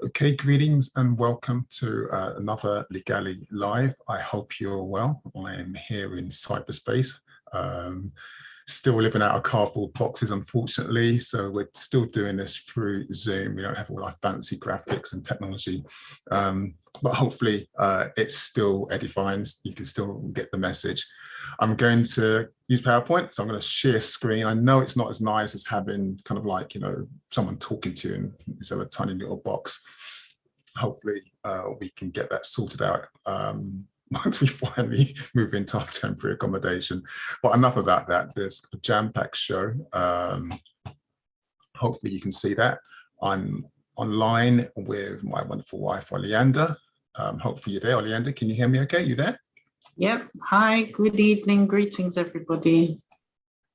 Okay, greetings and welcome to another Ligali Live. I hope you're well. I am here in cyberspace, still living out of cardboard boxes, unfortunately. So we're still doing this through Zoom. We don't have all our fancy graphics and technology, but hopefully it's still edifying. You can still get the message. I'm going to use PowerPoint, so I'm going to share screen. I know it's not as nice as having kind of like, someone talking to you in this other tiny little box. Hopefully we can get that sorted out once we finally move into our temporary accommodation. But enough about that. There's a jam-packed show. Hopefully you can see that. I'm online with my wonderful wife, Oleander. Hopefully you're there. Oleander, can you hear me okay? You there? Yep. Hi, good evening. Greetings, everybody.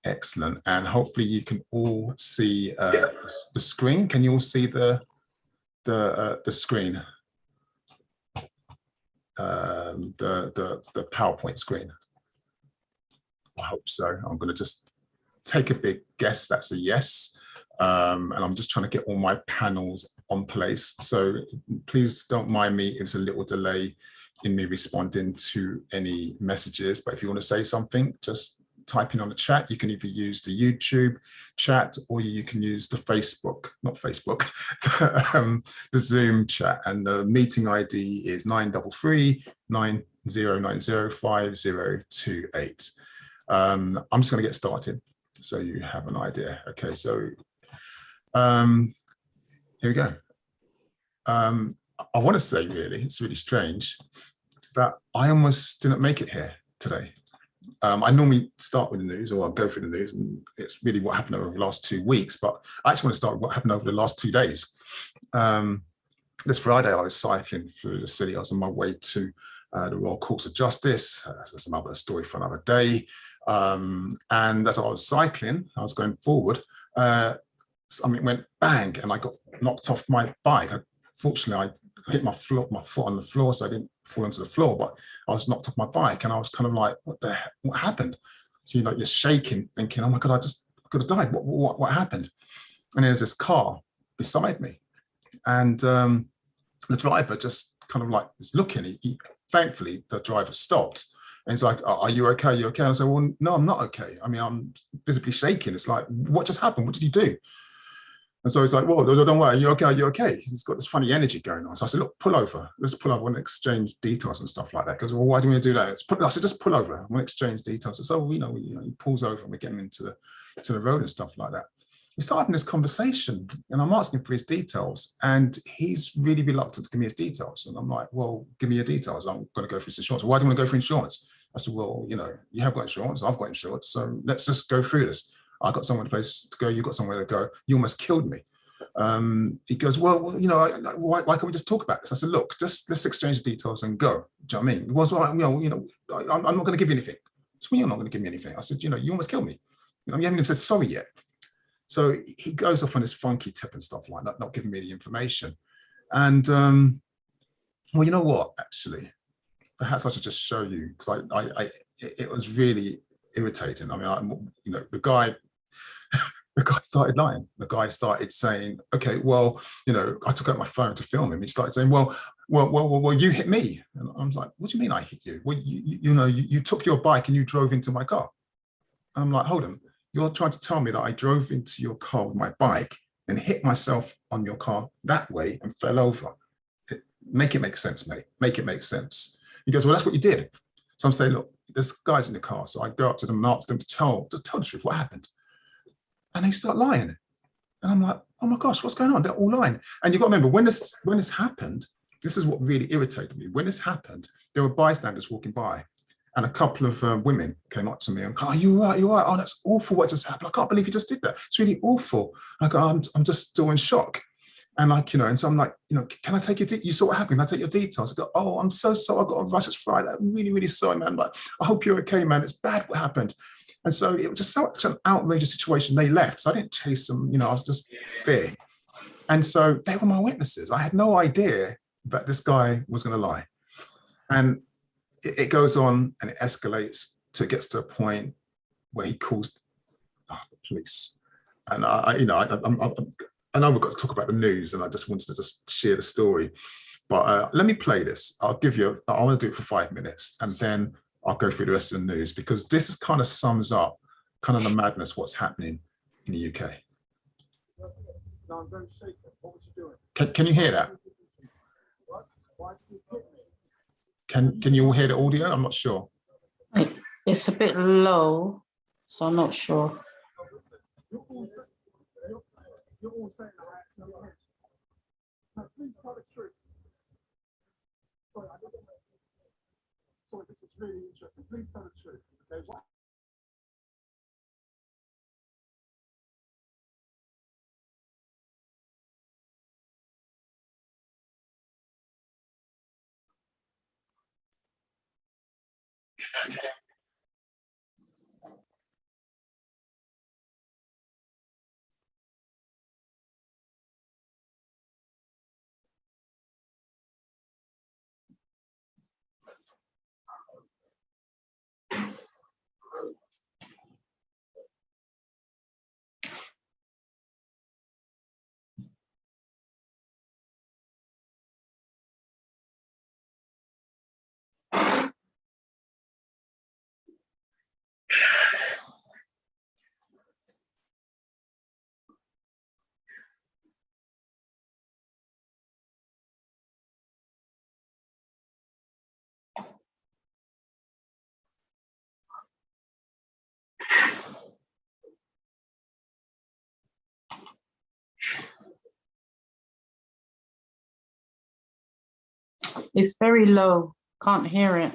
Excellent. And hopefully you can all see the screen. Can you all see the screen? The PowerPoint screen. I hope so. I'm going to just take a big guess. That's a yes. And I'm just trying to get all my panels on place. So please don't mind me. It was a little delay in me responding to any messages, but if you want to say something, just type in on the chat. You can either use the YouTube chat or you can use the Facebook, not Facebook, the Zoom chat. And the meeting ID is 933-9090-5028. I'm just going to get started so you have an idea. Okay, so here we go. I want to say, really, it's really strange that I almost didn't make it here today. I normally start with the news, or I'll go through the news, and it's really what happened over the last 2 weeks, but I actually want to start with what happened over the last 2 days. This Friday, I was cycling through the city. I was on my way to the Royal Courts of Justice. That's another story for another day. And as I was cycling, I was going forward, something went bang, and I got knocked off my bike. Fortunately, I hit my foot on the floor, so I didn't fall onto the floor, but I was knocked off my bike, and I was kind of like, what the heck, what happened? So you're shaking, thinking, oh my God, I just could have died. What happened? And there's this car beside me, and the driver just kind of like is looking. Thankfully, the driver stopped, and he's like, are you okay? Are you okay? And I said, well, no, I'm not okay. I mean, I'm visibly shaking. It's like, what just happened? What did you do? And so he's like, well, don't worry, are you okay? Are you okay? He's got this funny energy going on. So I said, look, pull over. Let's pull over. I want to exchange details and stuff like that. Because, well, why do we do that? I said, just pull over. I want to exchange details. So, he pulls over and we're getting into the road and stuff like that. We start having this conversation and I'm asking for his details, and he's really reluctant to give me his details. And I'm like, well, give me your details. I'm going to go for his insurance. Why do you want to go for insurance? I said, well, you have got insurance. I've got insurance. So let's just go through this. I got somewhere to place to go. You got somewhere to go. You almost killed me. He goes, well, why can't we just talk about this? I said, look, let's exchange the details and go. Do you know what I mean? It was like, I'm not going to give you anything. So you're not going to give me anything. I said, you almost killed me. You haven't even said sorry yet. So he goes off on this funky tip and stuff like that, not giving me the information. And well, you know what? Actually, perhaps I should just show you, because it was really irritating. I mean, the guy started lying. The guy started saying, okay, well, I took out my phone to film him. He started saying, well, you hit me. And I was like, what do you mean I hit you? Well, you took your bike and you drove into my car. And I'm like, hold on, you're trying to tell me that I drove into your car with my bike and hit myself on your car that way and fell over. Make it make sense, mate. Make it make sense. He goes, well, that's what you did. So I'm saying, look, there's guys in the car. So I go up to them and ask them to tell the truth, what happened? And they start lying. And I'm like, oh my gosh, what's going on? They're all lying. And you've got to remember, when this happened, this is what really irritated me. When this happened, there were bystanders walking by, and a couple of women came up to me and, are you all right? You all right? Oh, that's awful what just happened. I can't believe you just did that. It's really awful. I go, I'm just still in shock. And and so I'm like, can I take your details? You saw what happened. Can I take your details? I go, oh, I'm so sorry. I got a virus Friday. I'm really, really sorry, man. But I hope you're okay, man. It's bad what happened. And so it was just such an outrageous situation. They left. So I didn't chase them. I was just there. And so they were my witnesses. I had no idea that this guy was going to lie. And it goes on and it escalates till it gets to a point where he calls the police. And I'm I know we've got to talk about the news, and I just wanted to just share the story. But let me play this. I want to do it for 5 minutes, and then I'll go through the rest of the news, because this is kind of sums up kind of the madness, what's happening in the UK. No, I'm very shaken. What was you doing? Can you hear that? What? Why did you hit me? Can you all hear the audio? I'm not sure. It's a bit low, so I'm not sure. You're all saying that I actually hit. Now, please tell the truth. Sorry, sorry, this is really interesting. Please tell the truth. Okay, what? It's very low. Can't hear it.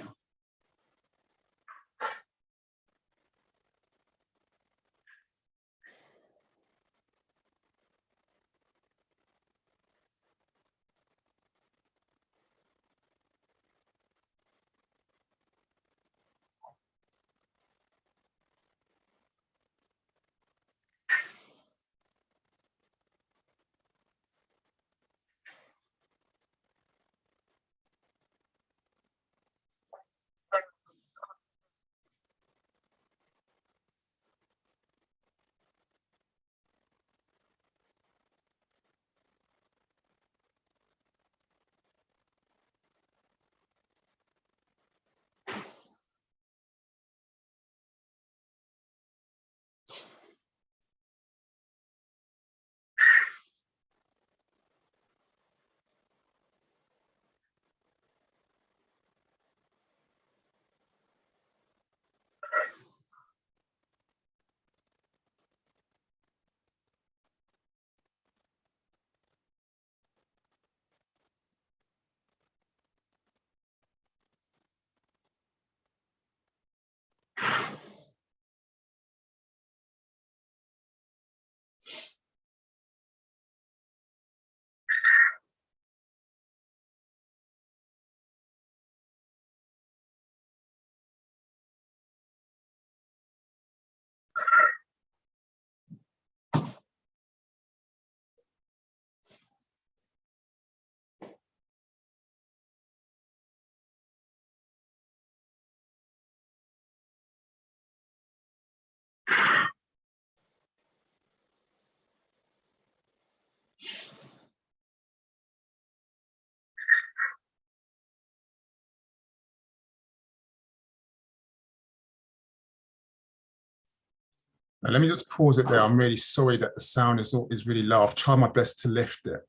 Now, let me just pause it there. I'm really sorry that the sound is really low. I've tried my best to lift it.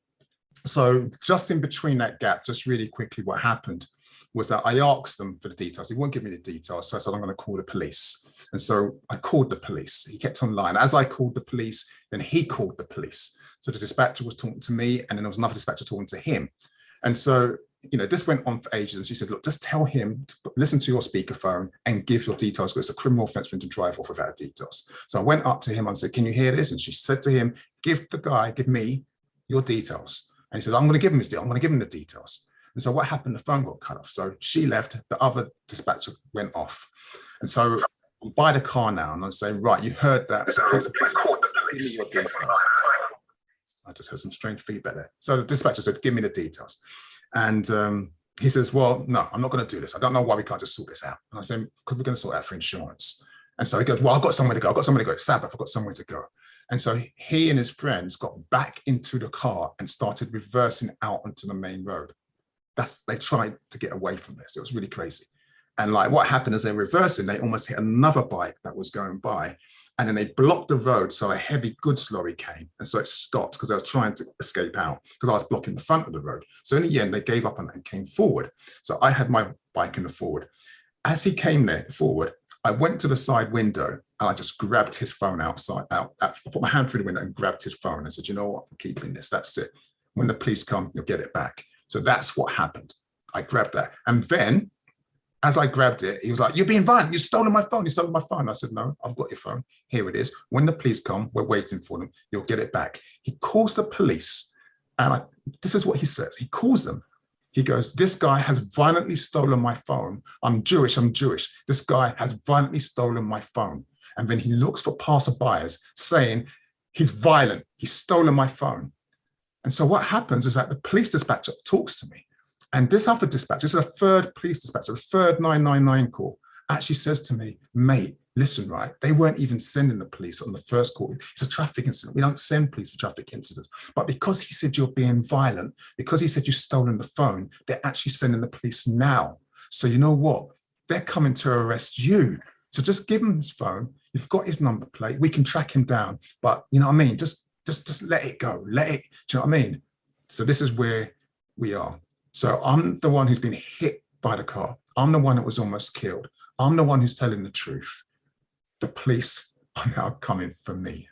So just in between that gap, just really quickly, what happened was that I asked them for the details. He wouldn't give me the details. So I said, I'm going to call the police. And so I called the police. He kept on lying. As I called the police, then he called the police. So the dispatcher was talking to me, and then there was another dispatcher talking to him. And so, you know, this went on for ages. And she said, look, just tell him to listen to your speakerphone and give your details, because it's a criminal offense for him to drive off without details. So I went up to him and said, can you hear this? And she said to him, give me your details. And he said, I'm going to give him his deal. I'm going to give him the details. And so what happened? The phone got cut off. So she left, the other dispatcher went off. And so I'm by the car now, and I'm saying, right, you heard that. Give me your details. I just heard some strange feedback there. So the dispatcher said, give me the details. And he says, well, no, I'm not going to do this. I don't know why we can't just sort this out. And I said, because we're going to sort it out for insurance. And so he goes, well, I've got somewhere to go. I've got somewhere to go. It's Sabbath. I've got somewhere to go. And so he and his friends got back into the car and started reversing out onto the main road. They tried to get away from this. It was really crazy. And like what happened as they're reversing, they almost hit another bike that was going by. And then they blocked the road. So a heavy goods lorry came. And so it stopped because they were trying to escape out because I was blocking the front of the road. So in the end, they gave up on it and came forward. So I had my bike in the forward. As he came there forward, I went to the side window and I just grabbed his phone I put my hand through the window and grabbed his phone and said, you know what, I'm keeping this. That's it. When the police come, you'll get it back. So that's what happened. I grabbed that. And then as I grabbed it, he was like, you're being violent. You've stolen my phone. You stole my phone. I said, no, I've got your phone. Here it is. When the police come, we're waiting for them. You'll get it back. He calls the police. And this is what he says. He calls them. He goes, this guy has violently stolen my phone. I'm Jewish. This guy has violently stolen my phone. And then he looks for passerbyers saying, he's violent. He's stolen my phone. And so what happens is that the police dispatcher talks to me. And this other dispatcher, this is a third police dispatcher, the third 999 call, actually says to me, mate, listen, right, they weren't even sending the police on the first call. It's a traffic incident. We don't send police for traffic incidents. But because he said you're being violent, because he said you've stolen the phone, they're actually sending the police now. So you know what? They're coming to arrest you. So just give him his phone. You've got his number plate. We can track him down. But you know what I mean? Just let it go. Let it, do you know what I mean? So this is where we are. So I'm the one who's been hit by the car. I'm the one that was almost killed. I'm the one who's telling the truth. The police are now coming for me.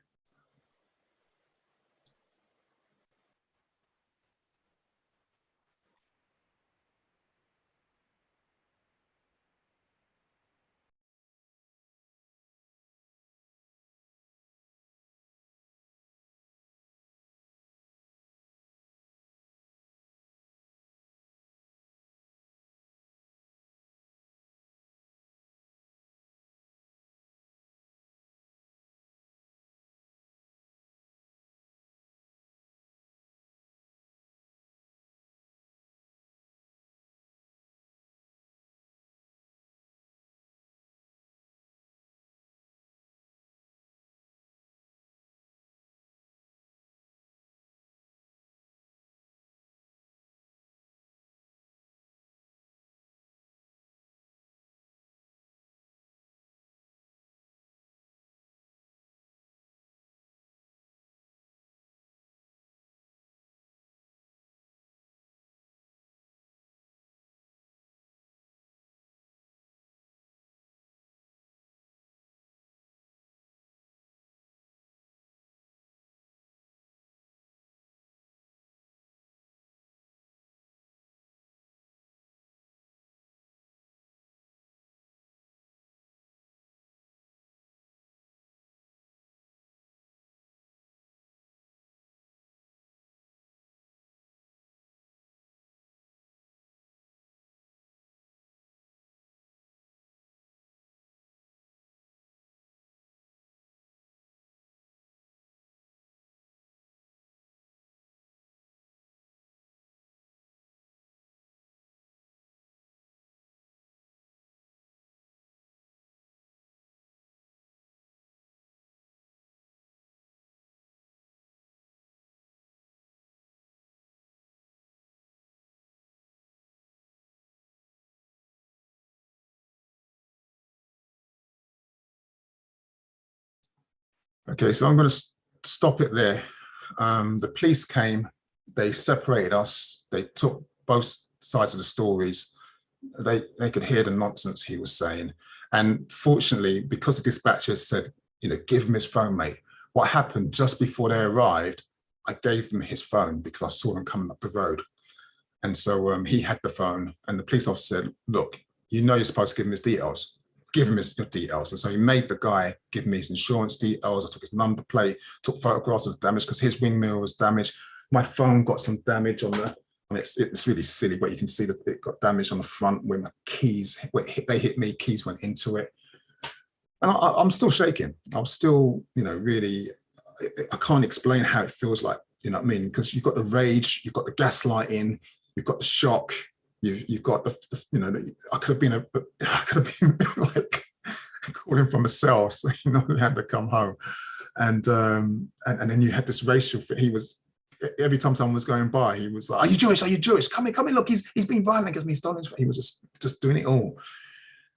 Okay, so I'm going to stop it there. The police came, they separated us, they took both sides of the stories. They could hear the nonsense he was saying. And fortunately, because the dispatcher said, you know, give him his phone, mate. What happened just before they arrived, I gave him his phone because I saw them coming up the road. And so he had the phone and the police officer said, look, you know you're supposed to give him his details. Give him your details. And so he made the guy give me his insurance details. I took his number plate, took photographs of the damage because his wing mirror was damaged. My phone got some damage on the, I mean, it's really silly, but you can see that it got damaged on the front where my keys, they hit me, keys went into it. And I'm still shaking. I'm still, you know, really, I can't explain how it feels like, you know what I mean? Because you've got the rage, you've got the gaslighting, you've got the shock, you've got the you know, I could have been like calling from a cell, so you know, they had to come home. And then you had this racial, he was, every time someone was going by, he was like, are you Jewish? Are you Jewish? Come in, look, he's been violent against me, stolen. He was just doing it all.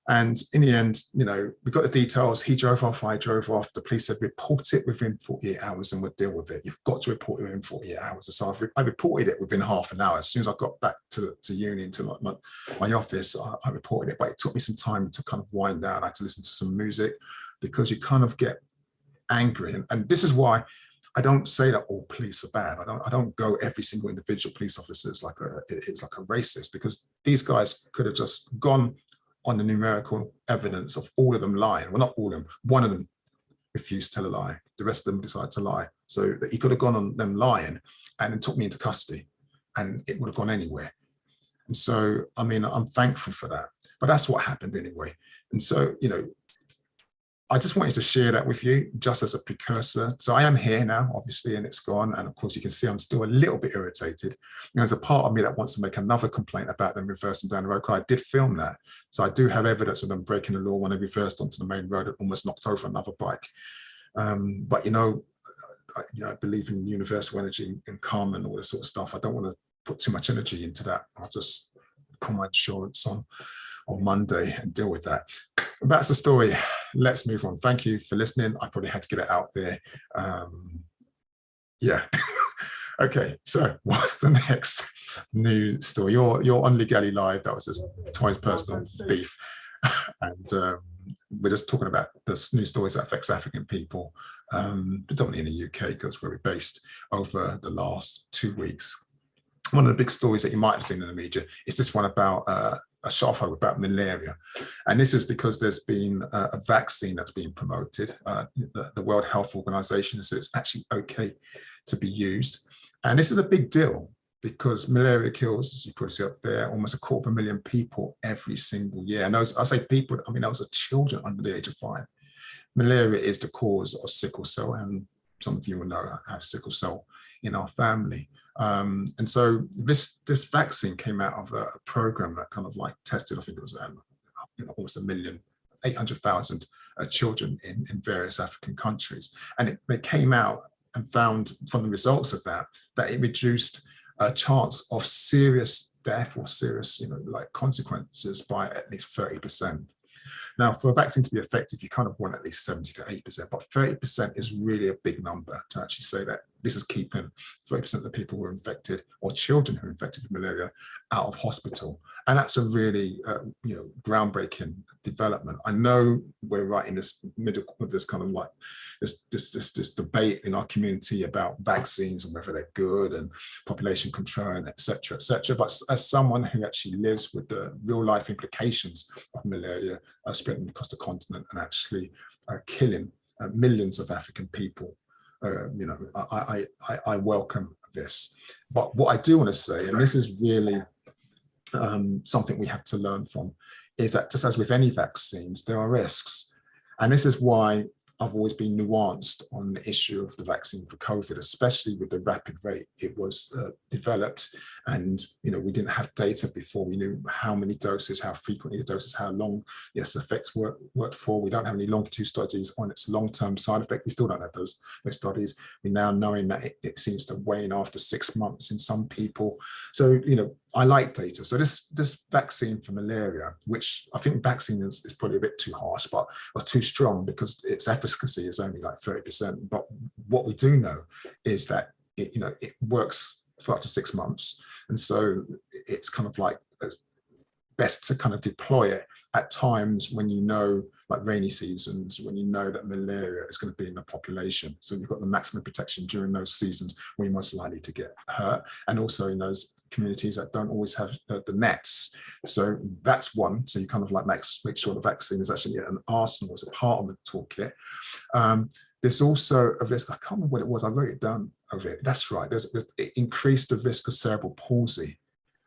And in the end, you know, we got the details. He drove off, I drove off. The police said, report it within 48 hours and we'll deal with it. You've got to report it within 48 hours. So I reported it within half an hour. As soon as I got back to uni, to my office, I reported it. But it took me some time to kind of wind down. I had to listen to some music, because you kind of get angry. And this is why I don't say that all police are bad. I don't go every single individual police officer is like a racist, because these guys could have just gone on the numerical evidence of all of them lying. Well, not all of them. One of them refused to tell a lie. The rest of them decided to lie. So that he could have gone on them lying and then took me into custody, and it would have gone anywhere. And so, I mean, I'm thankful for that. But that's what happened anyway. And so, you know, I just wanted to share that with you just as a precursor. So I am here now, obviously, and it's gone. And of course, you can see I'm still a little bit irritated. You know, there's a part of me that wants to make another complaint about them reversing down the road. I did film that. So I do have evidence of them breaking the law when they reversed onto the main road and almost knocked over another bike. But, you know, I believe in universal energy and karma and all this sort of stuff. I don't want to put too much energy into that. I'll just call my insurance on Monday and deal with that. That's the story. Let's move on. Thank you for listening. I probably had to get it out there. Yeah. Okay, so what's the next news story? You're on Ligali Live. That was just Toy's personal beef. And we're just talking about the news stories that affects African people, predominantly in the UK, because we're based over the last 2 weeks. One of the big stories that you might have seen in the media is this one about a shot about malaria. And this is because there's been a vaccine that's being promoted. The World Health Organization says it's actually okay to be used. And this is a big deal, because malaria kills, as you probably see up there, almost 250,000 people every single year. And those, I say people, I mean, those are children under the age of 5. Malaria is the cause of sickle cell, and some of you will know I have sickle cell in our family. And so this vaccine came out of a program that kind of like tested, I think it was almost 1,800,000 children in various African countries. And they came out and found from the results of that it reduced a chance of serious death or serious, like consequences by at least 30%. Now, for a vaccine to be effective, you kind of want at least 70 to 80%, but 30% is really a big number to actually say that this is keeping 30% of the people who are infected, or children who are infected with malaria, out of hospital. And that's a really, groundbreaking development. I know we're right in this middle of this kind of like this debate in our community about vaccines and whether they're good and population control and et cetera, et cetera. But as someone who actually lives with the real life implications of malaria spreading across the continent and actually killing millions of African people, I welcome this. But what I do want to say, and this is really something we have to learn from, is that just as with any vaccines, there are risks. And this is why I've always been nuanced on the issue of the vaccine for COVID, especially with the rapid rate it was developed. And, we didn't have data before. We knew how many doses, how frequently the doses, how long, yes, effects work for. We don't have any longitude studies on its long-term side effect. We still don't have those studies. We're now knowing that it seems to wane after 6 months in some people. So, I like data. So this vaccine for malaria, which I think vaccine is probably a bit too harsh, or too strong, because its efficacy is only like 30%. But what we do know is that it works for up to 6 months. And so it's kind of like best to kind of deploy it at times when like rainy seasons, when that malaria is going to be in the population. So you've got the maximum protection during those seasons when you're most likely to get hurt, and also in those communities that don't always have the nets. So that's one. So you kind of like make sure the vaccine is actually an arsenal as a part of the toolkit. There's also a risk, I can't remember what it was, I wrote it down over it. That's right, it increased the risk of cerebral palsy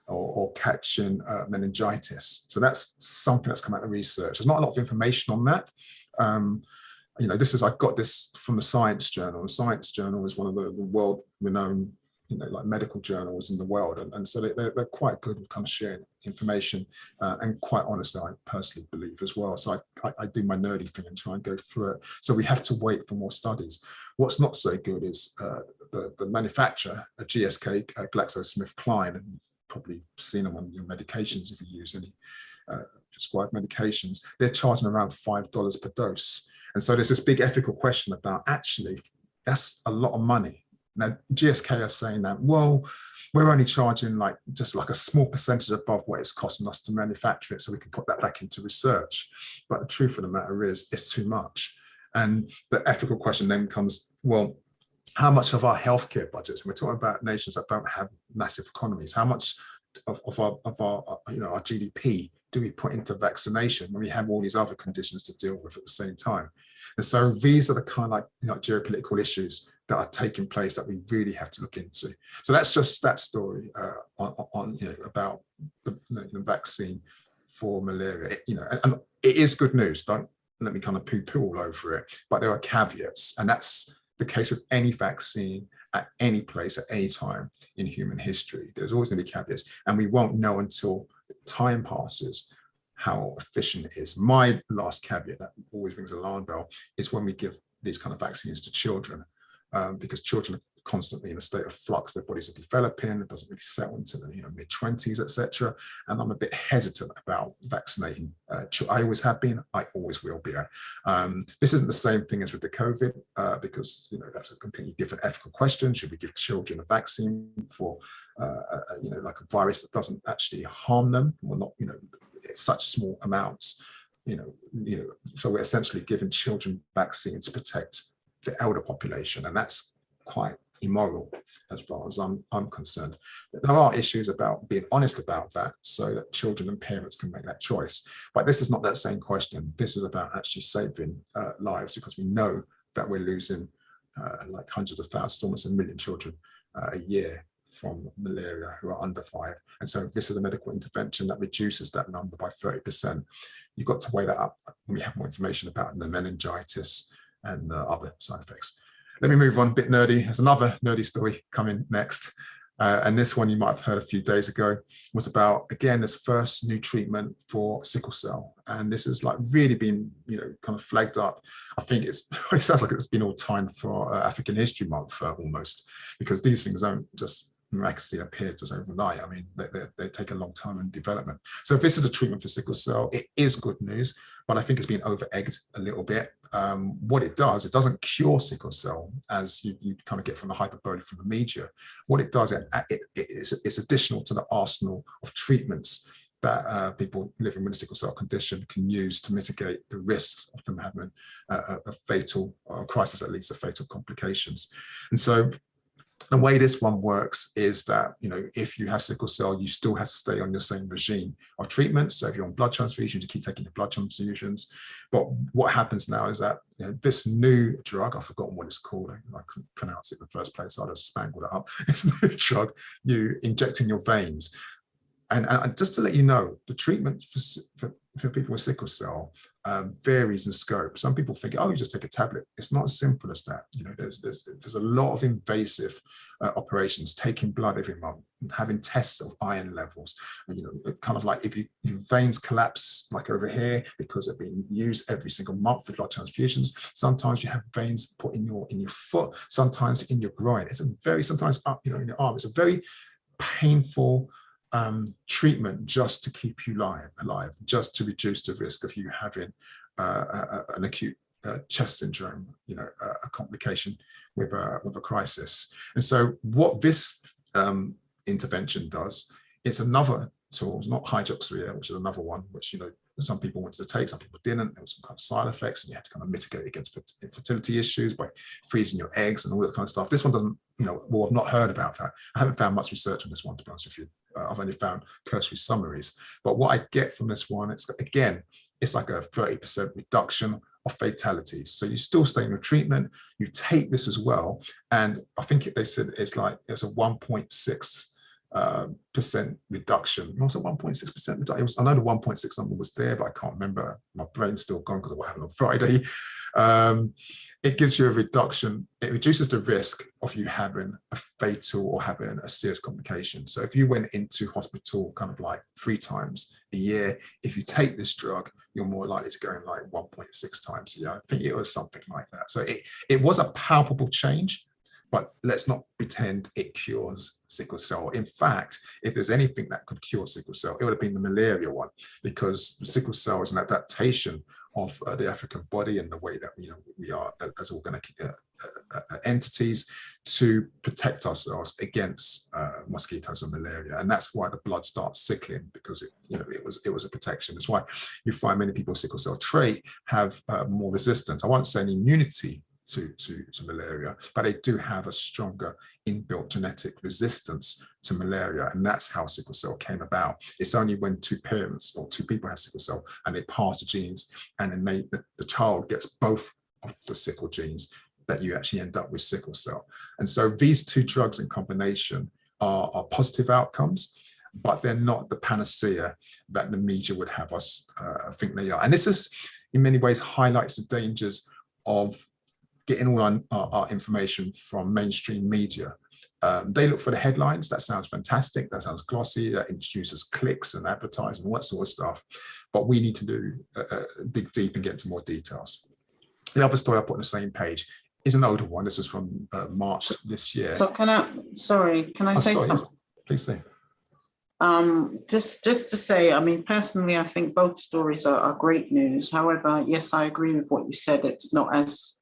or catching meningitis. So that's something that's come out of research. There's not a lot of information on that. I got this from the Science Journal. The Science Journal is one of the world-renowned like medical journals in the world, and so they're quite good with kind of sharing information, and quite honestly, I personally believe as well. So I do my nerdy thing and try and go through it. So we have to wait for more studies. What's not so good is the manufacturer, GSK, GlaxoSmithKline, and you've probably seen them on your medications if you use any prescribed medications. They're charging around $5 per dose, and so there's this big ethical question about, actually, that's a lot of money. Now, GSK are saying that, well, we're only charging just like a small percentage above what it's costing us to manufacture it, so we can put that back into research. But the truth of the matter is, it's too much. And the ethical question then comes, well, how much of our healthcare budgets, and we're talking about nations that don't have massive economies, how much of our our GDP do we put into vaccination when we have all these other conditions to deal with at the same time? And so these are the kind of geopolitical issues that are taking place that we really have to look into. So that's just that story on about the vaccine for malaria. And it is good news. Don't let me kind of poo-poo all over it, but there are caveats, and that's the case with any vaccine at any place at any time in human history. There's always going to be caveats, and we won't know until time passes how efficient it is. My last caveat that always rings an alarm bell is when we give these kind of vaccines to children, because children are constantly in a state of flux. Their bodies are developing, it doesn't really settle into the mid-20s, etc. And I'm a bit hesitant about vaccinating. I always have been, I always will be. This isn't the same thing as with the COVID, because that's a completely different ethical question. Should we give children a vaccine for like a virus that doesn't actually harm them, or not? It's such small amounts. So we're essentially giving children vaccines to protect the elder population, and that's quite immoral as far as I'm concerned. There are issues about being honest about that, so that children and parents can make that choice. But this is not that same question. This is about actually saving lives, because we know that we're losing like hundreds of thousands, almost 1 million children a year from malaria who are under 5. And so this is a medical intervention that reduces that number by 30%. You've got to weigh that up when we have more information about the meningitis and the other side effects. Let me move on, a bit nerdy. There's another nerdy story coming next. And this one you might have heard a few days ago, was about, again, this first new treatment for sickle cell. And this has really been, kind of flagged up. I think it sounds like it's been all timed for African History Month almost, because these things don't just miraculously appear just overnight. I mean, they take a long time in development. So if this is a treatment for sickle cell, it is good news, but I think it's been over-egged a little bit. What it does, it doesn't cure sickle cell, as you kind of get from the hyperbole from the media. What it does, it's additional to the arsenal of treatments that people living with a sickle cell condition can use to mitigate the risks of them having a fatal crisis, at least a fatal complications. And so the way this one works is that, if you have sickle cell, you still have to stay on the same regime of treatment. So if you're on blood transfusions, you keep taking the blood transfusions. But what happens now is that this new drug, I've forgotten what it's called, I couldn't pronounce it in the first place, so I just spangled it up. This new drug you inject in your veins. And just to let you know, the treatment for people with sickle cell varies in scope. Some people think, oh, you just take a tablet. It's not as simple as that. There's a lot of invasive operations, taking blood every month, having tests of iron levels. Kind of like if your veins collapse, like over here, because they're being used every single month for blood transfusions. Sometimes you have veins put in your foot, sometimes in your groin. It's sometimes up, in your arm. It's a very painful treatment just to keep you alive, just to reduce the risk of you having an acute chest syndrome, a complication with a crisis. And so what this intervention does, it's another tool. It's not hydroxyurea, which is another one, which some people wanted to take, some people didn't. There was some kind of side effects, and you had to kind of mitigate against infertility issues by freezing your eggs and all that kind of stuff. This one doesn't, well, I've not heard about that. I haven't found much research on this one, to be honest with you. I've only found cursory summaries. But what I get from this one, it's like a 30% reduction of fatalities. So you still stay in your treatment, you take this as well. And I think they said it's a 1.6 percent reduction. Was it 1.6% reduction? I know the 1.6 number was there, but I can't remember. My brain's still gone because of what happened on Friday. It gives you a reduction. It reduces the risk of you having a fatal or having a serious complication. So if you went into hospital kind of like 3 times a year, if you take this drug, you're more likely to go in like 1.6 times a year. I think it was something like that. So it was a palpable change, but let's not pretend it cures sickle cell. In fact, if there's anything that could cure sickle cell, it would have been the malaria one, because sickle cell is an adaptation of the African body and the way that we are as organic entities to protect ourselves against mosquitoes and malaria, and that's why the blood starts sickling, because it was a protection. That's why you find many people with sickle cell trait have more resistance. I won't say an immunity to malaria, but they do have a stronger inbuilt genetic resistance to malaria, and that's how sickle cell came about. It's only when 2 parents or 2 people have sickle cell and they pass the genes, and then the child gets both of the sickle genes, that you actually end up with sickle cell. And so these 2 drugs in combination are positive outcomes, but they're not the panacea that the media would have us think they are. And this is in many ways highlights the dangers of getting all our information from mainstream media. They look for the headlines. That sounds fantastic. That sounds glossy. That introduces clicks and advertising, all that sort of stuff. But we need to dig deep and get into more details. The other story I put on the same page is an older one. This was from March this year. So can I say something? Yes. Please say. Just to say, I mean, personally, I think both stories are great news. However, yes, I agree with what you said. It's not as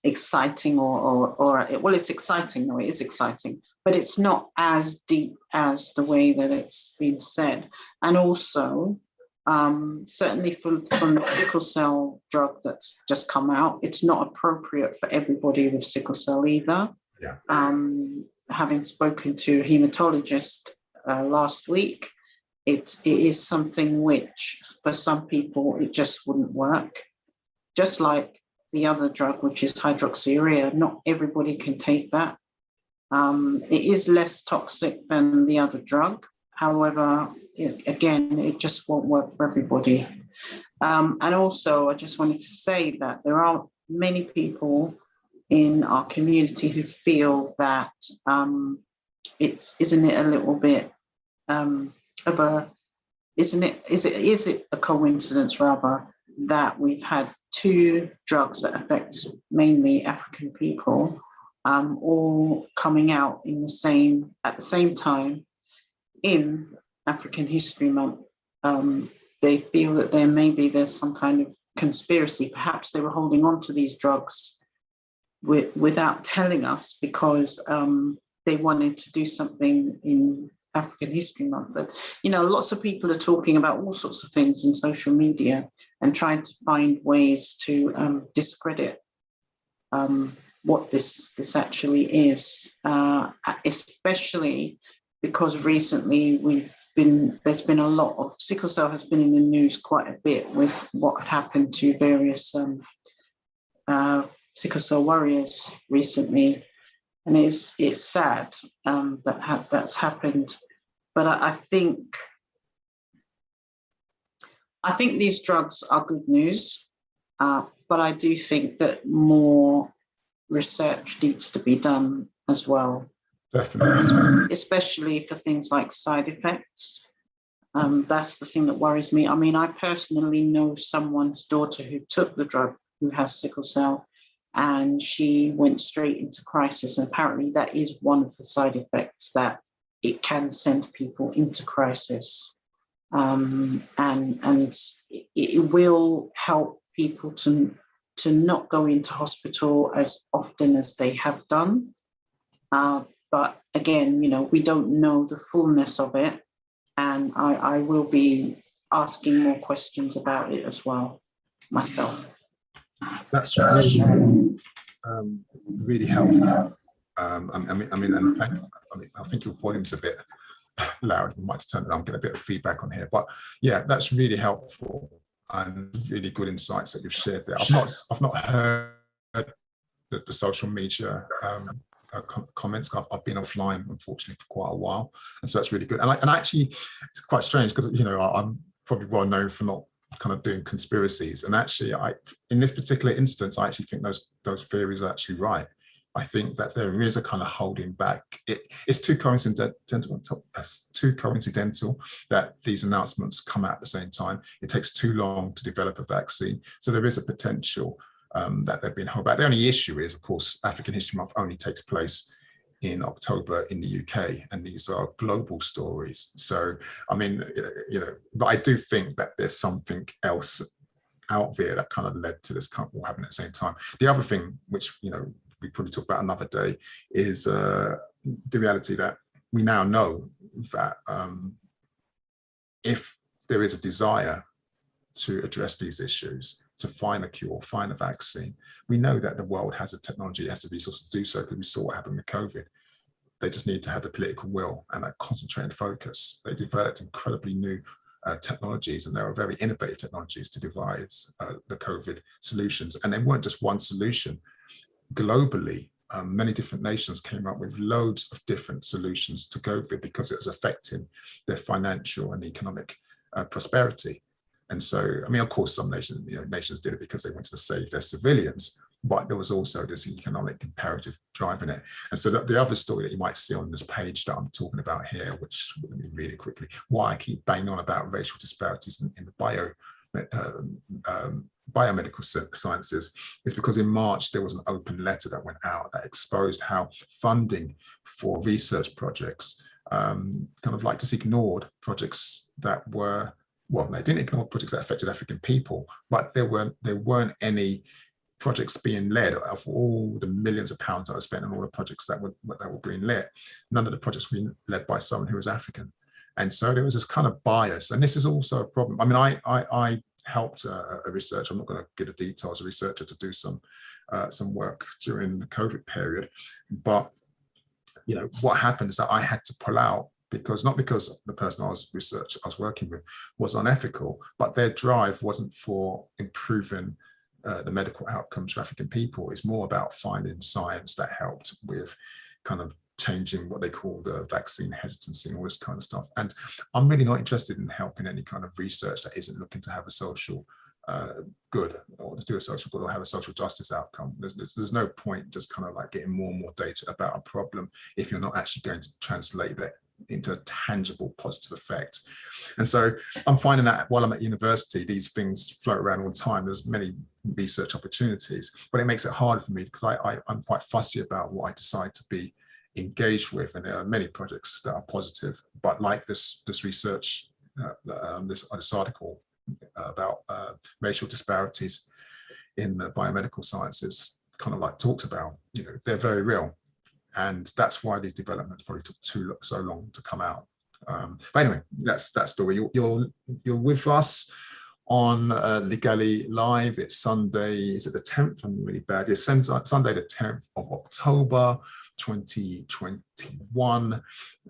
exciting well, it's exciting. No, it is exciting, but it's not as deep as the way that it's been said. And also, certainly from the sickle cell drug that's just come out, it's not appropriate for everybody with sickle cell either. Yeah. Having spoken to a hematologist last week, it is something which for some people it just wouldn't work. Just like the other drug, which is hydroxyurea, not everybody can take that. It is less toxic than the other drug. However, it just won't work for everybody. And also, I just wanted to say that there are many people in our community who feel that isn't it a little bit is it a coincidence rather that we've had 2 drugs that affect mainly African people, all coming out at the same time in African History Month. They feel that there's some kind of conspiracy. Perhaps they were holding on to these drugs without telling us because they wanted to do something in African History Month. But lots of people are talking about all sorts of things in social media and trying to find ways to discredit what this actually is, especially because recently there's been a lot of sickle cell has been in the news quite a bit with what happened to various sickle cell warriors recently, and it's sad that's happened. But I think these drugs are good news, but I do think that more research needs to be done as well. Definitely. Especially for things like side effects. That's the thing that worries me. I mean, I personally know someone's daughter who took the drug who has sickle cell, and she went straight into crisis. And apparently that is one of the side effects, that it can send people into crisis. And it will help people to not go into hospital as often as they have done. But again, we don't know the fullness of it. And I will be asking more questions about it as well myself. That's really helpful. I think your volume's a bit loud. You might turn it down, get a bit of feedback on here. But yeah, that's really helpful and really good insights that you've shared there. I've not heard the social media comments. I've been offline, unfortunately, for quite a while, and so that's really good. And actually, it's quite strange because I'm probably well known for not kind of doing conspiracies, and actually, in this particular instance, I actually think those theories are actually right. I think that there is a kind of holding back. It's too coincidental that these announcements come out at the same time. It takes too long to develop a vaccine, so there is a potential that they've been held back. The only issue is, of course, African History Month only takes place in October in the UK, and these are global stories. So, I mean, but I do think that there's something else out there that kind of led to this all happening at the same time. The other thing, which we probably talk about another day, is the reality that we now know that if there is a desire to address these issues, to find a cure, find a vaccine, we know that the world has a technology, it has the resources to do so, because we saw what happened with COVID. They just need to have the political will and that concentrated focus. They developed incredibly new technologies, and there are very innovative technologies to devise the COVID solutions. And they weren't just one solution. Globally, many different nations came up with loads of different solutions to COVID because it was affecting their financial and economic prosperity. And so, I mean, of course, some nations did it because they wanted to save their civilians, but there was also this economic imperative driving it. And so the other story that you might see on this page that I'm talking about here, which let me read it quickly, why I keep banging on about racial disparities in the biomedical sciences, is because in March there was an open letter that went out that exposed how funding for research projects kind of like just ignored projects that were, well, they didn't ignore projects that affected African people, but there weren't any projects being led of all the millions of pounds that were spent on all the projects that were being led. None of the projects were being led by someone who was African. And so there was this kind of bias, and this is also a problem. I mean, I helped a researcher, I'm not going to give the details, a researcher to do some work during the COVID period, but what happened is that I had to pull out, not because the person I was working with was unethical, but their drive wasn't for improving the medical outcomes for African people. It's more about finding science that helped with kind of changing what they call the vaccine hesitancy and all this kind of stuff. And I'm really not interested in helping any kind of research that isn't looking to have a social good, or to do a social good, or have a social justice outcome. There's no point just kind of like getting more and more data about a problem if you're not actually going to translate that into a tangible positive effect. And so I'm finding that while I'm at university, these things float around all the time. There's many research opportunities, but it makes it hard for me because I'm quite fussy about what I decide to be engaged with. And there are many projects that are positive, but like this research, this article about racial disparities in the biomedical sciences kind of like talks about, they're very real. And that's why these developments probably took so long to come out. But anyway, that's that story. You're with us on Ligali Live. It's Sunday, is it the 10th? I'm really bad. It's Sunday the 10th of October, 2021.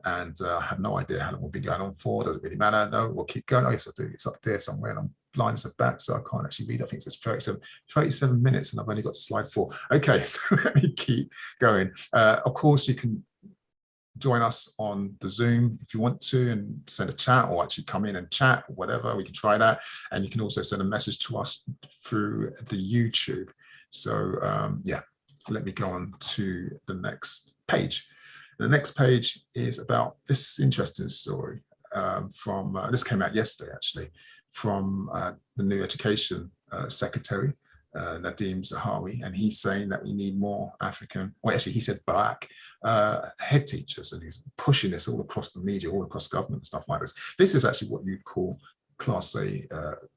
And I have no idea how long we'll be going on for. Does it really matter? No, we'll keep going. Oh, yes, I do. It's up there somewhere, and I'm blind as a bat, so I can't actually read. I think it says 37 minutes, and I've only got to slide 4. Okay, so let me keep going. Of course, you can join us on the Zoom if you want to, and send a chat, or actually come in and chat, or whatever. We can try that. And you can also send a message to us through the YouTube. So yeah, let me go on to the next page. The next page is about this interesting story from, this came out yesterday actually, from the new Education Secretary, Nadeem Zahawi, and he's saying that we need more African, well actually he said black head teachers, and he's pushing this all across the media, all across government and stuff like this. This is actually what you'd call Class A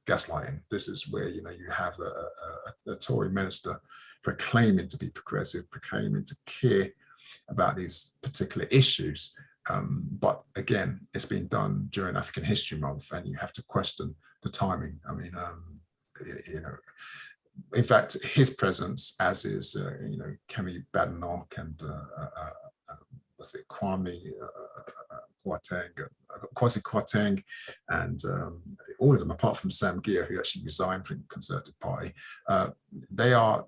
gaslighting. This is where you have a Tory minister proclaiming to be progressive, proclaiming to care about these particular issues. But again, it's been done during African History Month, and you have to question the timing. I mean, in fact, his presence, as is, Kemi Badenoch and Kwasi Kwarteng, and all of them, apart from Sam Gia, who actually resigned from the Conservative Party, they are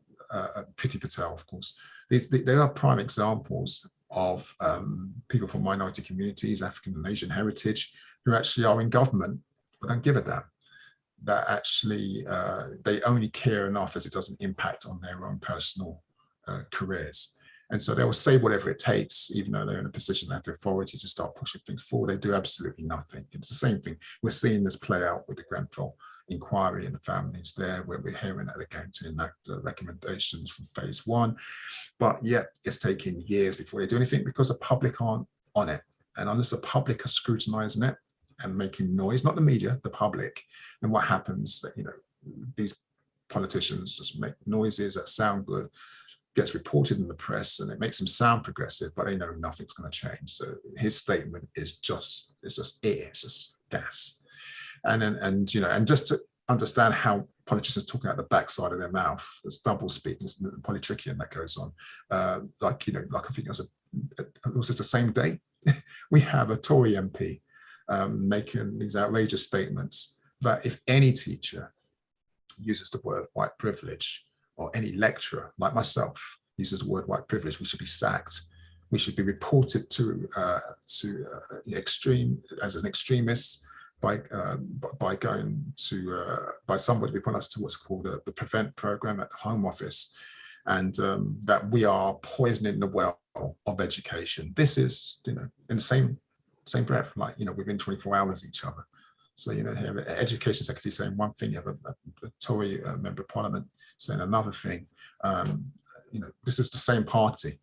Priti Patel, of course. They are prime examples of people from minority communities, African and Asian heritage, who actually are in government but don't give a damn. That actually they only care enough as it doesn't impact on their own personal careers. And so they will say whatever it takes, even though they're in a position to have the authority to start pushing things forward. They do absolutely nothing. It's the same thing. We're seeing this play out with the Grenfell inquiry and the families there, where we're hearing that they're going to enact recommendations from phase 1. But yet it's taking years before they do anything because the public aren't on it. And unless the public are scrutinizing it and making noise, not the media, the public, then what happens that, these politicians just make noises that sound good, gets reported in the press, and it makes them sound progressive, but they know nothing's going to change. So his statement is just air, it's just gas. And just to understand how politicians talk out the backside of their mouth, there's double speak, there's the polytrickian that goes on. Like I think it was just the same day, we have a Tory MP making these outrageous statements that if any teacher uses the word white privilege, or any lecturer like myself uses the word white privilege, we should be sacked. We should be reported to extreme as an extremist by going to by somebody be put us to what's called the Prevent program at the Home Office, and that we are poisoning the well of education. This is in the same breath, like within 24 hours each other. So you have an education secretary saying one thing, you have a Tory member of Parliament saying another thing. This is the same party.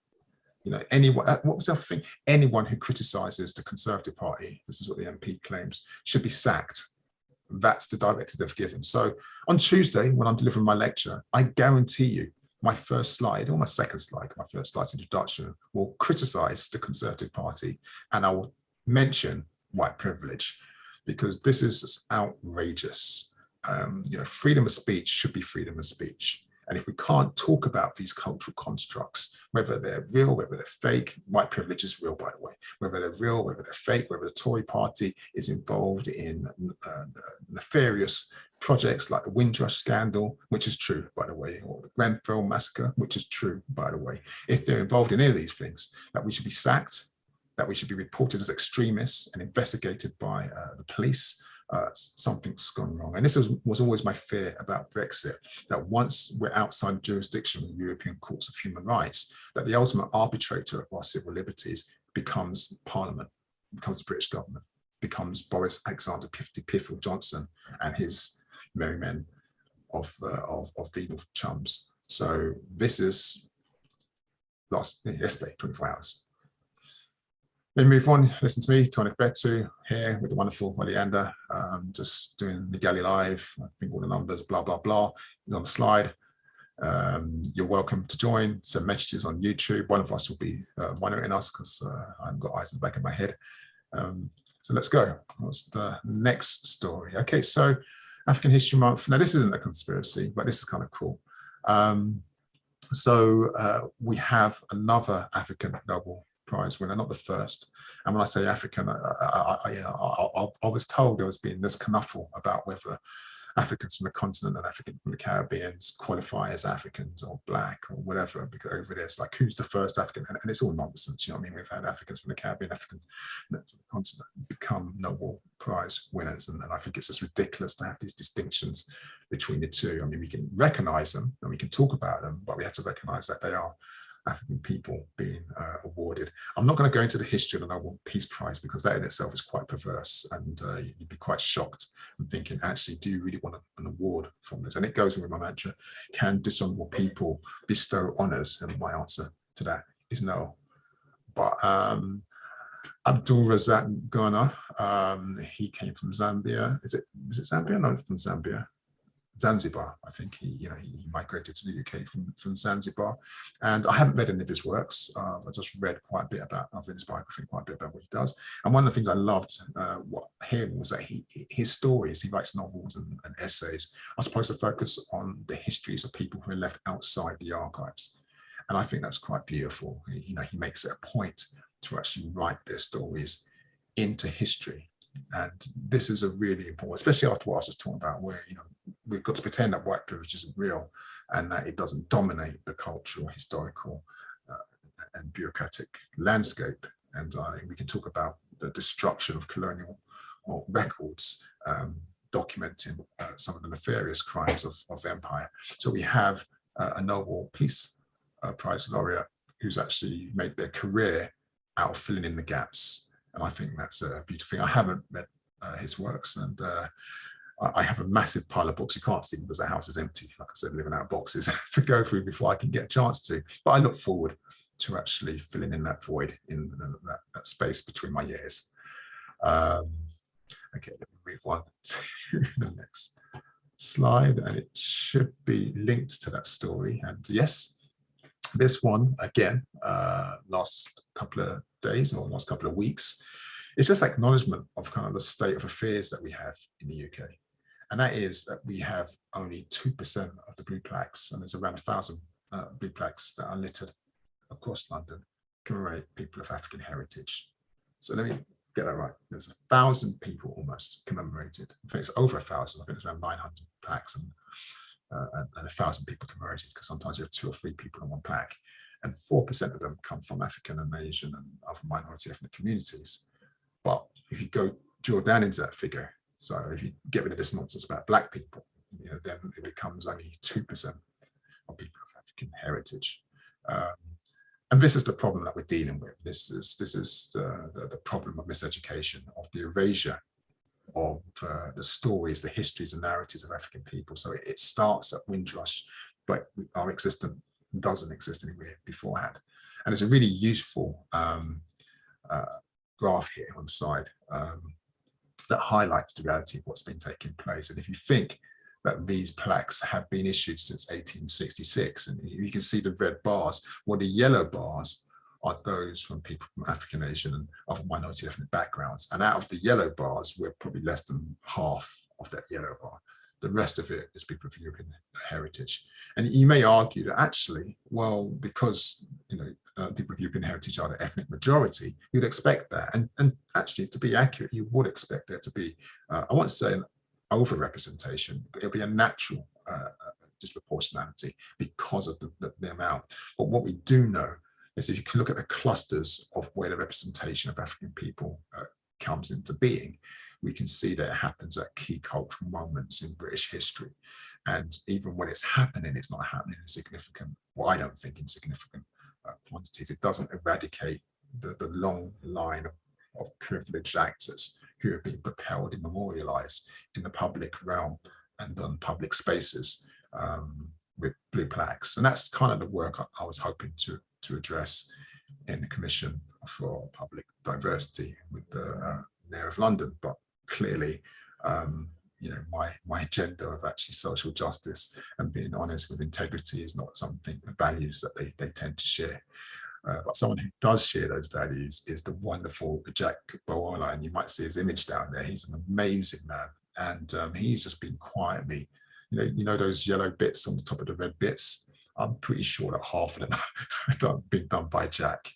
Anyone, what was the other thing? Anyone who criticizes the Conservative Party, this is what the MP claims, should be sacked. That's the directive they've given. So on Tuesday, when I'm delivering my lecture, I guarantee you my first slide, or my second slide, my first slide's introduction, will criticize the Conservative Party, and I will mention white privilege, because this is just outrageous. Freedom of speech should be freedom of speech. And if we can't talk about these cultural constructs, whether they're real, whether they're fake, white privilege is real, by the way, whether they're real, whether they're fake, whether the Tory party is involved in nefarious projects like the Windrush scandal, which is true, by the way, or the Grenfell massacre, which is true, by the way. If they're involved in any of these things, that we should be sacked, that we should be reported as extremists and investigated by the police. Something's gone wrong. And this was always my fear about Brexit, that once we're outside the jurisdiction of the European Courts of Human Rights, that the ultimate arbitrator of our civil liberties becomes Parliament, becomes the British government, becomes Boris Alexander Piffle Johnson and his merry men of venal chums. So this is yesterday, 24 hours. Then move on, listen to me, Tony Betu here with the wonderful Oleander, just doing Ligali live. I think all the numbers, blah, blah, blah, is on the slide. You're welcome to join, send messages on YouTube. One of us will be monitoring us because I haven't got eyes in the back of my head. So let's go. What's the next story? Okay, so African History Month. Now, this isn't a conspiracy, but this is kind of cool. So we have another African Nobel Prize winner, not the first. And when I say African, I was told there was being this knuffle about whether Africans from the continent and Africans from the Caribbean qualify as Africans or black or whatever, because over this, like, who's the first African? And it's all nonsense, you know what I mean? We've had Africans from the Caribbean, Africans from the continent become Nobel Prize winners. And I think it's just ridiculous to have these distinctions between the two. I mean, we can recognize them and we can talk about them, but we have to recognize that they are African people being awarded. I'm not going to go into the history of the Nobel Peace Prize because that in itself is quite perverse, and you'd be quite shocked and thinking, actually, do you really want an award from this? And it goes with my mantra, can dishonorable people bestow honors? And my answer to that is no. But Abdul Razak Ghana, he came from Zambia. Is it Zambia? No, from Zambia. Zanzibar, I think he migrated to the UK from Zanzibar, and I haven't read any of his works. I just read quite a bit about, I've read his biography, quite a bit about what he does. And one of the things I loved hearing was that his stories, he writes novels and essays, are supposed to focus on the histories of people who are left outside the archives. And I think that's quite beautiful. He makes it a point to actually write their stories into history. And this is a really important, especially after what I was just talking about, where we've got to pretend that white privilege isn't real and that it doesn't dominate the cultural, historical and bureaucratic landscape. And we can talk about the destruction of colonial records, documenting some of the nefarious crimes of empire. So we have a Nobel Peace Prize laureate who's actually made their career out of filling in the gaps. And I think that's a beautiful thing. I haven't read his works, and I have a massive pile of books. You can't see because the house is empty, like I said, living out of boxes to go through before I can get a chance to. But I look forward to actually filling in that void in that space between my ears. Okay, let me move on to the next slide, and it should be linked to that story. And yes, this one, again, last couple of days or last couple of weeks, it's just acknowledgement of kind of the state of affairs that we have in the UK. And that is that we have only 2% of the blue plaques, and there's around 1,000 blue plaques that are littered across London, commemorate people of African heritage. So let me get that right. There's 1,000 people almost commemorated. In fact, it's over 1,000. I think it's around 900 plaques and 1,000 people commemorated, because sometimes you have 2 or 3 people on one plaque. And 4% of them come from African and Asian and other minority ethnic communities. But if you go drill down into that figure, so if you get rid of this nonsense about Black people, then it becomes only 2% of people of African heritage. And this is the problem that we're dealing with. This is the problem of miseducation, of the erasure of the stories, the histories and narratives of African people. So it starts at Windrush, but our existence doesn't exist anywhere beforehand. And it's a really useful graph here on the side that highlights the reality of what's been taking place. And if you think that these plaques have been issued since 1866, and you can see the red bars, well, the yellow bars are those from people from African, Asian and other minority ethnic backgrounds. And out of the yellow bars, we're probably less than half of that yellow bar. The rest of it is people of European heritage. And you may argue that actually, well, because people of European heritage are the ethnic majority, you'd expect that. And actually, to be accurate, you would expect there to be, I won't say an over-representation, it'll be a natural disproportionality because of the amount. But what we do know is if you can look at the clusters of where the representation of African people comes into being, we can see that it happens at key cultural moments in British history. And even when it's happening, it's not happening in significant, well, I don't think in significant quantities. It doesn't eradicate the long line of privileged actors who have been propelled and memorialized in the public realm and on public spaces with blue plaques. And that's kind of the work I was hoping to address in the Commission for Public Diversity with the Mayor of London. But clearly, my agenda of actually social justice and being honest with integrity is not something, the values that they tend to share. But someone who does share those values is the wonderful Jack Bowala, and you might see his image down there. He's an amazing man, and he's just been quietly, you know those yellow bits on the top of the red bits. I'm pretty sure that half of them have been done by Jack.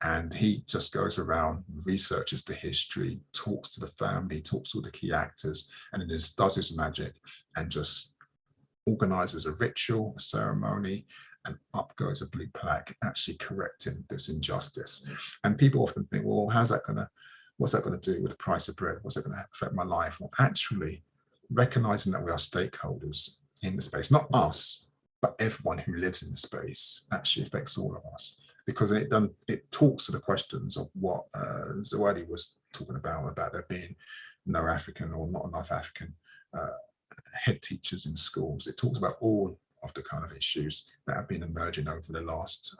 And he just goes around, researches the history, talks to the family, talks to all the key actors, and then just does his magic and just organizes a ritual, a ceremony, and up goes a blue plaque, actually correcting this injustice. And people often think, well, what's that going to do with the price of bread? What's that going to affect my life? Well, actually, recognizing that we are stakeholders in the space, not us, but everyone who lives in the space, actually affects all of us. Because it talks to the questions of what Zawadi was talking about there being no African or not enough African head teachers in schools. It talks about all of the kind of issues that have been emerging over the last,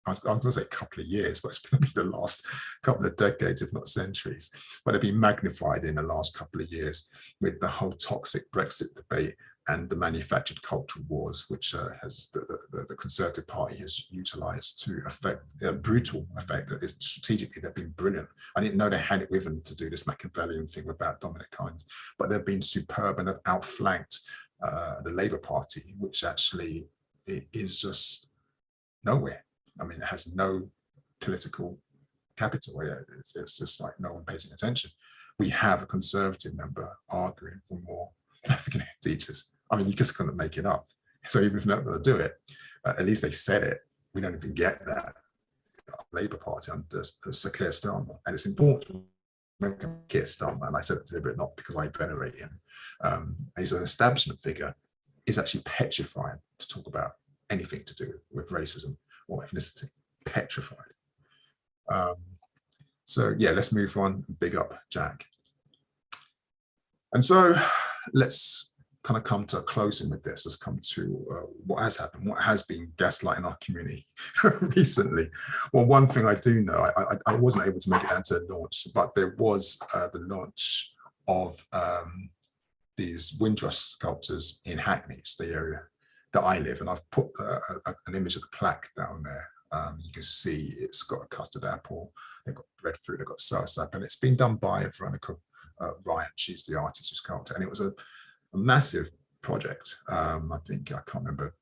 I was going to say couple of years, but it's going to be the last couple of decades, if not centuries. But they've been magnified in the last couple of years with the whole toxic Brexit debate and the manufactured cultural wars, which has the Conservative Party has utilised to affect a brutal effect. Strategically, they've been brilliant. I didn't know they had it with them to do this Machiavellian thing about Dominic Hines, but they've been superb and have outflanked the Labour Party, which actually is just nowhere. I mean, it has no political capital. It's just like no one pays any attention. We have a Conservative member arguing for more African teachers. I mean, you just couldn't make it up. So even if they're not going to do it, at least they said it. We don't even get that. Labour Party under Sir Keir Starmer, and it's important. Keir Starmer, and I said it deliberately not because I venerate him. He's an establishment figure. Is actually petrified to talk about anything to do with racism or ethnicity. Petrified. So yeah, let's move on. Big up, Jack. And so let's kind of come to a closing with this. Let's come to what has happened, what has been gaslighting our community recently. Well, one thing I do know, I wasn't able to make it down to the launch, but there was the launch of these Windrush sculptures in Hackney, the area that I live. And I've put an image of the plaque down there. You can see it's got a custard apple, they've got breadfruit, they've got soursop, and it's been done by Veronica Ryan. She's the artist who sculpted, and it was a massive project. I think, I can't remember,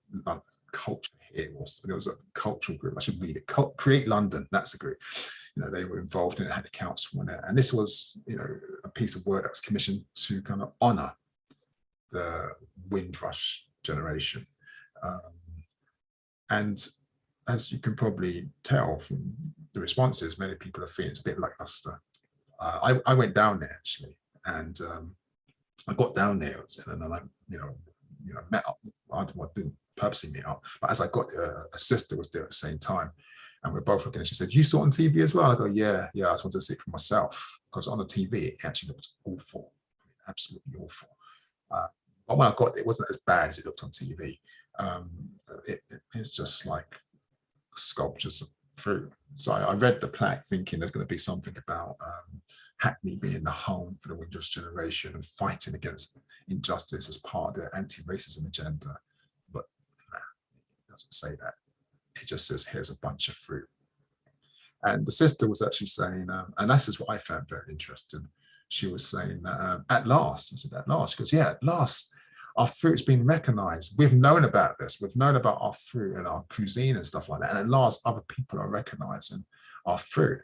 culture here was, there was a cultural group, I should read it, Create London, that's the group. You know, they were involved in it, had the council on it, and this was, you know, a piece of work that was commissioned to kind of honor the Windrush generation. And as you can probably tell from the responses, many people are feeling it's a bit lackluster. I went down there actually, and I got down there, and then I, met up. I didn't purposely meet up, but as I got there, a sister was there at the same time, and we're both looking. And she said, "You saw it on TV as well?" I go, "Yeah, I just wanted to see it for myself because on the TV it actually looked awful, absolutely awful." But when I got there, it wasn't as bad as it looked on TV. It's just like sculptures of fruit. So I read the plaque thinking there's going to be something about Hackney being the home for the Windrush generation and fighting against injustice as part of their anti-racism agenda. But nah, it doesn't say that. It just says, here's a bunch of fruit. And the sister was actually saying, and this is what I found very interesting. She was saying that at last, I said, at last, she goes, yeah, at last, our fruit's been recognized. We've known about this. We've known about our fruit and our cuisine and stuff like that. And at last, other people are recognizing our fruit.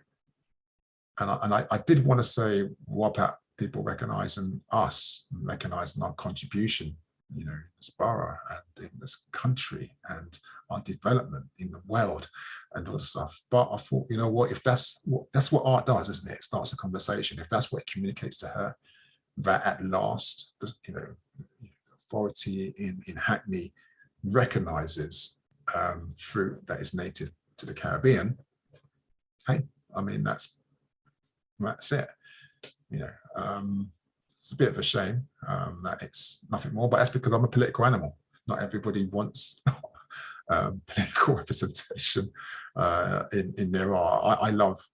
And I did want to say, what about people recognizing us, recognizing our contribution, you know, this borough and in this country and our development in the world and all the stuff. But I thought, you know what, if that's what art does, isn't it? It starts a conversation. If that's what it communicates to her, that at last, you know, authority in Hackney recognizes fruit that is native to the Caribbean. Hey, I mean, that's it. You know, it's a bit of a shame that it's nothing more, but that's because I'm a political animal. Not everybody wants political representation in their art. I love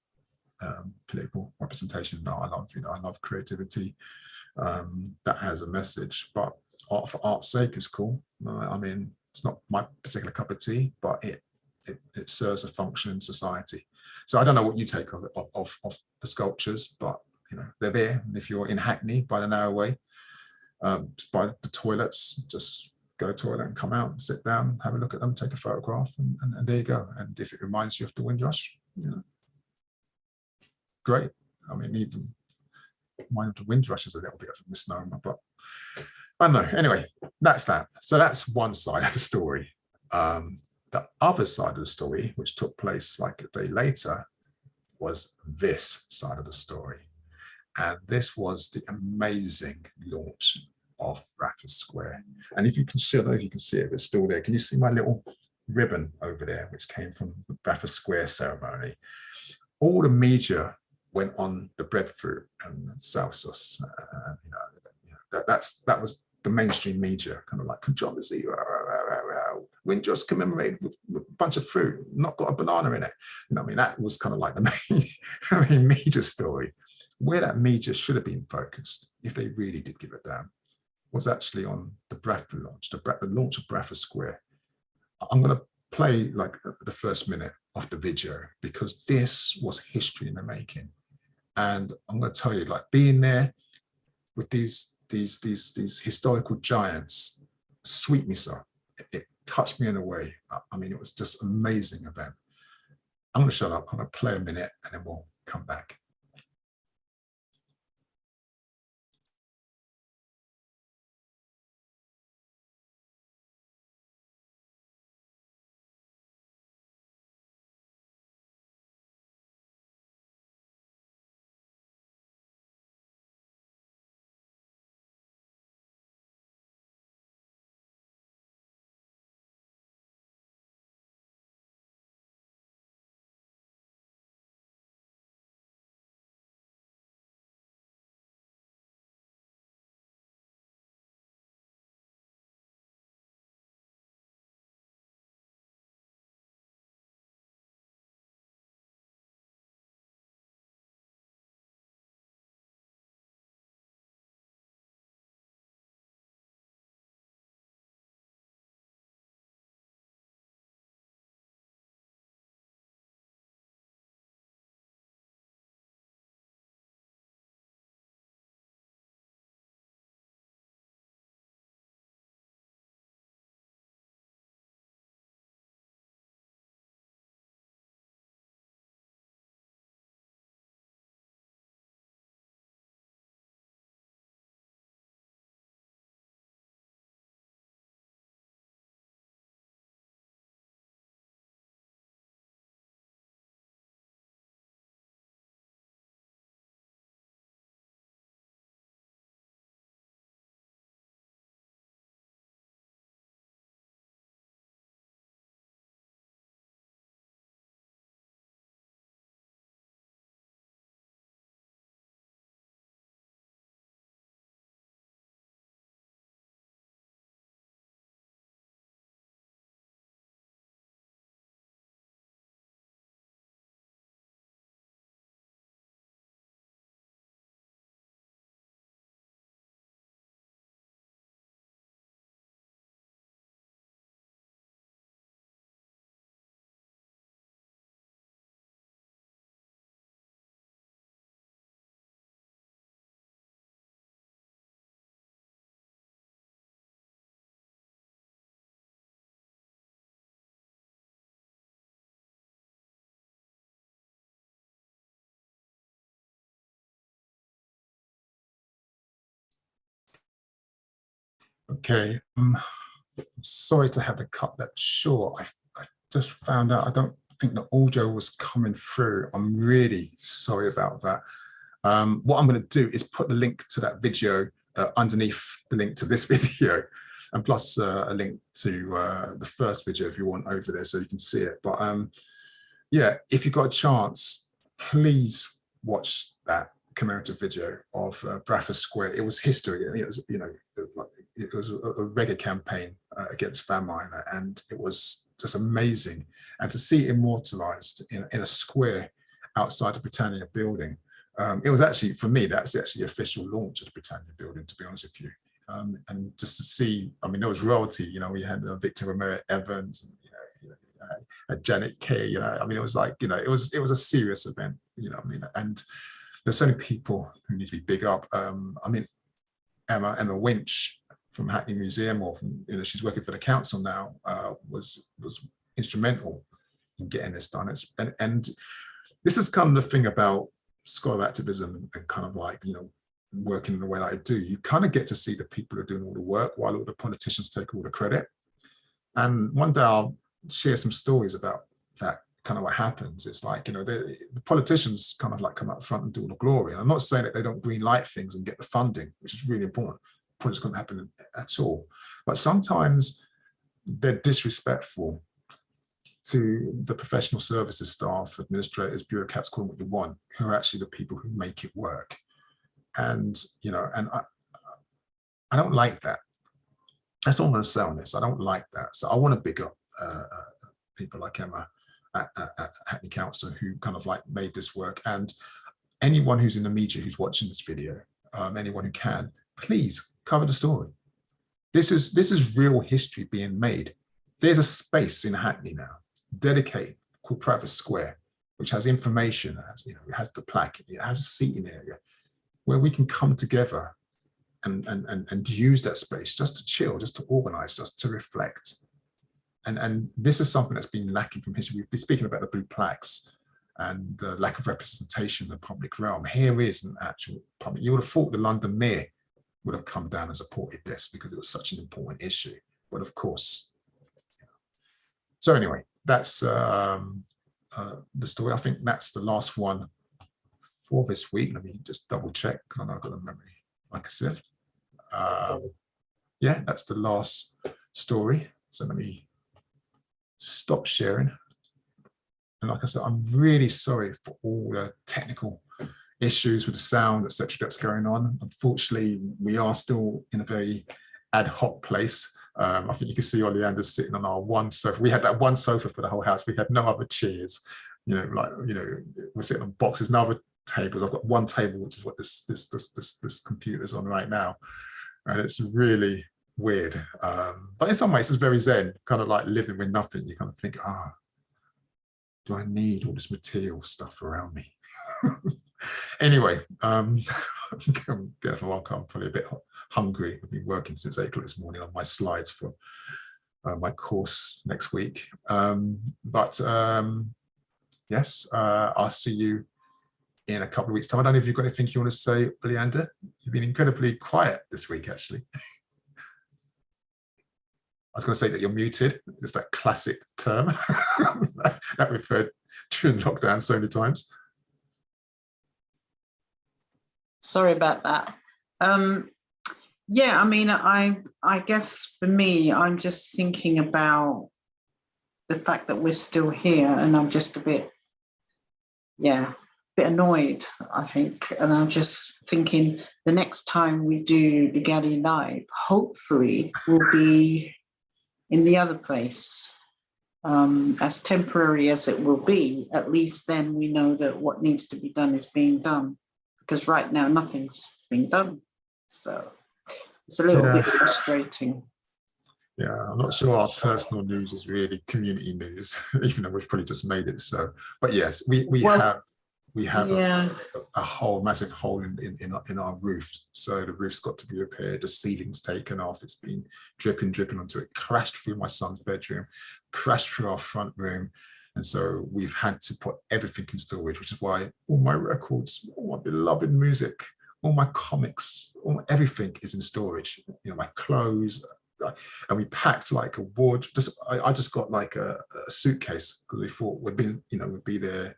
political representation. No, I love creativity that has a message, but art for art's sake is cool. I mean, it's not my particular cup of tea, but it serves a function in society. So I don't know what you take of the sculptures, but you know, they're there. And if you're in Hackney, by an hour away, by the toilets, just go to the toilet and come out, sit down, have a look at them, take a photograph, and there you go. And if it reminds you of the Windrush, you know, great. I mean, even mine of the Windrush is a little bit of a misnomer, but I don't know. Anyway, that's that. So that's one side of the story. The other side of the story, which took place like a day later, was this side of the story. And this was the amazing launch of Bradford Square. And if you can see, I don't know if you can see it, but it's still there. Can you see my little ribbon over there, which came from the Bradford Square ceremony? All the media went on the breadfruit and salsas. That was the mainstream media, kind of like controversy. Windrush commemorated with a bunch of fruit, not got a banana in it. You know, I mean, that was kind of like the main media story. Where that media should have been focused, if they really did give a damn, was actually on the Bradford launch, the launch of Bradford Square. I'm going to play like the first minute of the video because this was history in the making. And I'm going to tell you, like being there with these historical giants, sweet me so. It touched me in a way. I mean, it was just an amazing event. I'm going to shut up. I'm going to play a minute and then we'll come back. Okay, sorry to have to cut that short. I just found out I don't think the audio was coming through. I'm really sorry about that. What I'm going to do is put the link to that video underneath the link to this video, and plus a link to the first video if you want over there so you can see it. But yeah, if you got a chance, please watch that commemorative video of Bradford Square. It was history. It was, you know, it was a Reggae campaign against famine, and it was just amazing. And to see it immortalized in a square outside the Britannia building, it was actually, for me, that's actually the official launch of the Britannia building, to be honest with you. And just to see, I mean, there was royalty, you know, we had Victor Romero Evans, and, Janet Kay, you know, I mean, it was like, you know, it was a serious event, you know, I mean, and there's so many people who need to be big up. I mean, Emma Winch from Hackney Museum, or from, you know, she's working for the council now, was instrumental in getting this done. And this is kind of the thing about scholar activism and kind of like, you know, working in the way that I do. You kind of get to see the people who are doing all the work while all the politicians take all the credit. And one day I'll share some stories about that, kind of what happens. It's like, you know, the politicians kind of like come up front and do all the glory. And I'm not saying that they don't green light things and get the funding, which is really important. Projects can't happen at all. But sometimes they're disrespectful to the professional services staff, administrators, bureaucrats, call them what you want, who are actually the people who make it work. And, you know, and I don't like that. That's all I'm going to say on this. I don't like that. So I want to big up people like Emma at Hackney Council, who kind of like made this work. And anyone who's in the media who's watching this video, anyone who can, please cover the story. This is real history being made. There's a space in Hackney now dedicated called Bradford Square, which has information, you know, it has the plaque, it has a seating area where we can come together and use that space just to chill, just to organize, just to reflect. And this is something that's been lacking from history. We've been speaking about the blue plaques and the lack of representation in the public realm. Here is an actual public. You would have thought the London Mayor would have come down and supported this because it was such an important issue. But of course, you know. So anyway, that's the story. I think that's the last one for this week. Let me just double check because I know I've got a memory, like I said. Yeah, that's the last story. So let me stop sharing. And like I said, I'm really sorry for all the technical issues with the sound, etc., that's going on. Unfortunately, we are still in a very ad hoc place. I think you can see Oleander sitting on our one sofa. We had that one sofa for the whole house. We had no other chairs. You know, like, you know, we're sitting on boxes, no other tables. I've got one table, which is what this computer's on right now, and it's really weird. But in some ways, it's very zen, kind of like living with nothing. You kind of think, do I need all this material stuff around me? Anyway, I'm getting from one. I'm probably a bit hungry. I've been working since 8 o'clock this morning on my slides for my course next week. Yes, I'll see you in a couple of weeks' time. I don't know if you've got anything you want to say, Oleander. You've been incredibly quiet this week, actually. I was going to say that you're muted. It's that classic term that we've heard during lockdown so many times. Sorry about that. Yeah, I mean, I guess for me, I'm just thinking about the fact that we're still here, and I'm just a bit annoyed, I think. And I'm just thinking the next time we do Ligali Live, hopefully we'll be in the other place. As temporary as it will be, at least then we know that what needs to be done is being done, because right now nothing's being done. So it's a little bit frustrating. Yeah, I'm not sure our personal news is really community news, even though we've probably just made it so. But yes, we have a whole massive hole in our roof. So the roof's got to be repaired. The ceiling's taken off. It's been dripping onto it. Crashed through my son's bedroom, crashed through our front room. And so we've had to put everything in storage, which is why all my records, all my beloved music, all my comics, everything is in storage. You know, my clothes, and we packed like a ward. I just got like a suitcase because we thought we'd be there,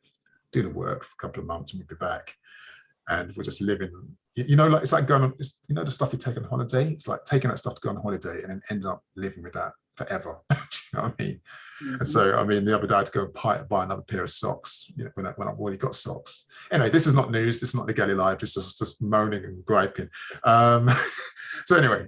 do the work for a couple of months, and we'd be back, and we're just living. You know, like it's like going on. You know, the stuff you take on holiday. It's like taking that stuff to go on holiday and then end up living with that forever. Do you know what I mean? And so, I mean, the other day I had to go and buy another pair of socks, you know, when I've already got socks. Anyway, this is not news. This is not Ligali Live. This is just moaning and griping. So anyway,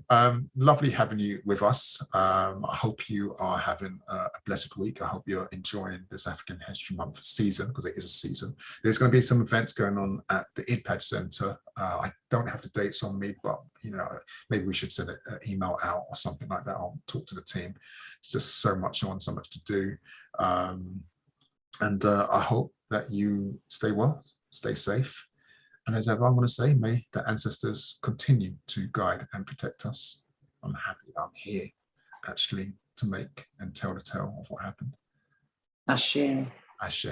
lovely having you with us. I hope you are having a blessed week. I hope you're enjoying this African History Month season, because it is a season. There's going to be some events going on at the IDPAD Centre. I don't have the dates on me, but, you know, maybe we should send an email out or something like that. I'll talk to the team. It's just so much on, so much to do. And I hope that you stay well, stay safe. And as ever, I'm going to say, may the ancestors continue to guide and protect us. I'm happy that I'm here, actually, to make and tell the tale of what happened. Ashe. Ashe.